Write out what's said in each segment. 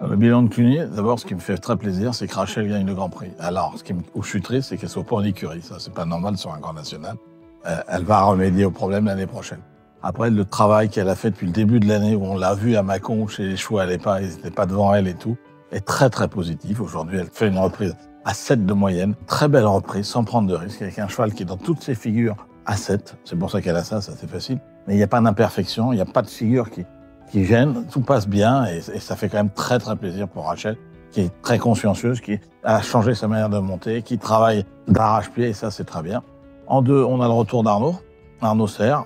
Le bilan de Cluny, d'abord, ce qui me fait très plaisir, c'est que Rachel gagne le Grand Prix. Alors, où je suis triste, c'est qu'elle soit pas en écurie. Ça, c'est pas normal sur un Grand National. Elle va remédier au problème l'année prochaine. Après, le travail qu'elle a fait depuis le début de l'année, où on l'a vu à Mâcon, chez les chevaux, ils n'étaient pas devant elle et tout, est très, très positif. Aujourd'hui, elle fait une reprise à 7 de moyenne. Très belle reprise, sans prendre de risque, avec un cheval qui est dans toutes ses figures à 7. C'est pour ça qu'elle a ça c'est facile. Mais il n'y a pas d'imperfection, il n'y a pas de figure qui gêne, tout passe bien et ça fait quand même très très plaisir pour Rachel, qui est très consciencieuse, qui a changé sa manière de monter, qui travaille d'arrache-pied et ça c'est très bien. En 2, on a le retour d'Arnaud, Arnaud Serre.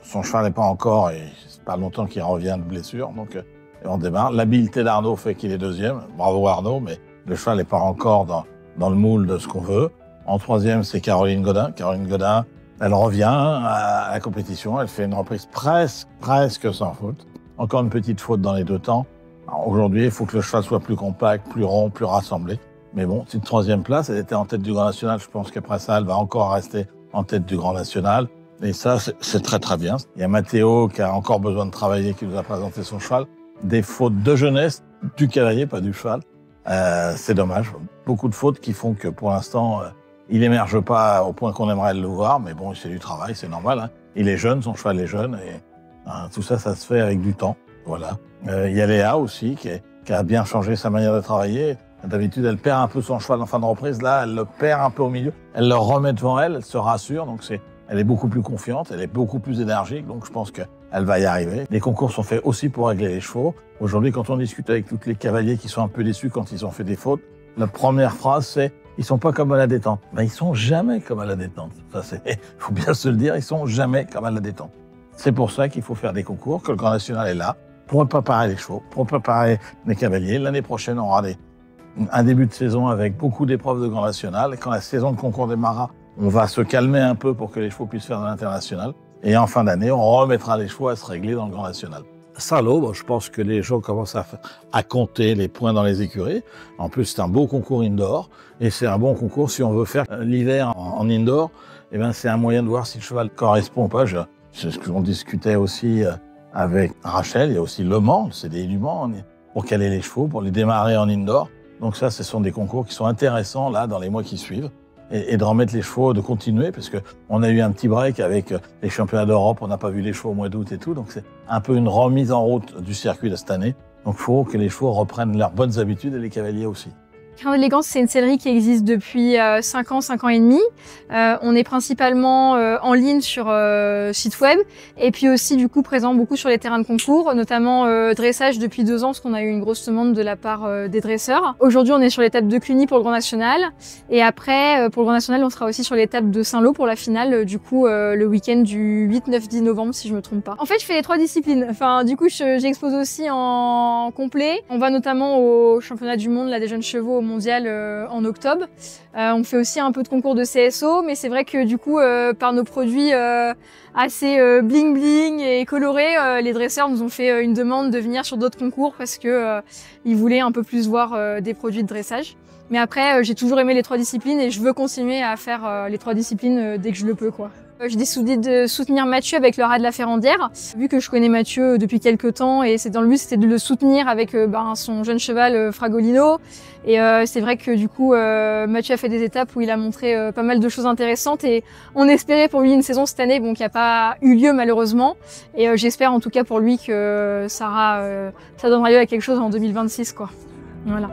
Son cheval n'est pas encore, et c'est pas longtemps qu'il revient de blessure, donc on démarre. L'habileté d'Arnaud fait qu'il est 2e, bravo Arnaud, mais le cheval n'est pas encore dans le moule de ce qu'on veut. En 3e, c'est Caroline Godin. Caroline Godin, elle revient à la compétition, elle fait une reprise presque sans faute. Encore une petite faute dans les 2 temps. Aujourd'hui, il faut que le cheval soit plus compact, plus rond, plus rassemblé. Mais bon, c'est une 3e place. Elle était en tête du Grand National. Je pense qu'après ça, elle va encore rester en tête du Grand National. Et ça, c'est très très bien. Il y a Mathéo qui a encore besoin de travailler, qui nous a présenté son cheval. Des fautes de jeunesse du cavalier, pas du cheval. C'est dommage. Beaucoup de fautes qui font que pour l'instant, il émerge pas au point qu'on aimerait le voir. Mais bon, c'est du travail, c'est normal. Hein. Il est jeune, son cheval est jeune. Et tout ça, ça se fait avec du temps. Voilà. Il y a Léa aussi qui a bien changé sa manière de travailler. D'habitude, elle perd un peu son cheval en fin de reprise. Là, elle le perd un peu au milieu. Elle le remet devant elle, elle se rassure. Donc elle est beaucoup plus confiante, elle est beaucoup plus énergique. Donc je pense qu'elle va y arriver. Les concours sont faits aussi pour régler les chevaux. Aujourd'hui, quand on discute avec tous les cavaliers qui sont un peu déçus quand ils ont fait des fautes, la première phrase c'est « ils sont pas comme à la détente ». Ben, ils sont jamais comme à la détente. Ça, faut bien se le dire, ils sont jamais comme à la détente. C'est pour ça qu'il faut faire des concours, que le Grand National est là, pour préparer les chevaux, pour préparer les cavaliers. L'année prochaine, on aura un début de saison avec beaucoup d'épreuves de Grand National. Et quand la saison de concours démarrera, on va se calmer un peu pour que les chevaux puissent faire de l'international. Et en fin d'année, on remettra les chevaux à se régler dans le Grand National. Saint-Lô, je pense que les gens commencent à compter les points dans les écuries. En plus, c'est un beau concours indoor. Et c'est un bon concours si on veut faire l'hiver en indoor. Eh ben, c'est un moyen de voir si le cheval correspond ou pas. C'est ce qu'on discutait aussi avec Rachel. Il y a aussi Le Mans, le CDI du Mans, pour caler les chevaux, pour les démarrer en indoor. Donc ça, ce sont des concours qui sont intéressants là dans les mois qui suivent. Et de remettre les chevaux, de continuer, parce que on a eu un petit break avec les championnats d'Europe, on n'a pas vu les chevaux au mois d'août et tout, donc c'est un peu une remise en route du circuit de cette année. Donc il faut que les chevaux reprennent leurs bonnes habitudes et les cavaliers aussi. Crayon d'élégance, c'est une sellerie qui existe depuis 5 ans et demi. On est principalement en ligne sur site web et puis aussi du coup présent beaucoup sur les terrains de concours, notamment dressage depuis 2 ans parce qu'on a eu une grosse demande de la part des dresseurs. Aujourd'hui, on est sur l'étape de Cluny pour le Grand National et après pour le Grand National, on sera aussi sur l'étape de Saint-Lô pour la finale du coup le week-end du 8, 9, 10 novembre si je me trompe pas. En fait, je fais les 3 disciplines. Enfin, du coup, j'expose aussi en complet. On va notamment au championnat du monde là des jeunes chevaux au mondial en octobre. On fait aussi un peu de concours de CSO, mais c'est vrai que du coup, par nos produits assez bling bling et colorés, les dresseurs nous ont fait une demande de venir sur d'autres concours parce que ils voulaient un peu plus voir des produits de dressage. Mais après, j'ai toujours aimé les 3 disciplines et je veux continuer à faire les 3 disciplines dès que je le peux, quoi. J'ai décidé de soutenir Mathieu avec le rat de la Ferrandière, vu que je connais Mathieu depuis quelques temps et c'est dans le but c'était de le soutenir avec son jeune cheval Fragolino. Et c'est vrai que du coup Mathieu a fait des étapes où il a montré pas mal de choses intéressantes et on espérait pour lui une saison cette année, bon qui n'a pas eu lieu malheureusement. Et j'espère en tout cas pour lui que ça donnera lieu à quelque chose en 2026 quoi. Voilà.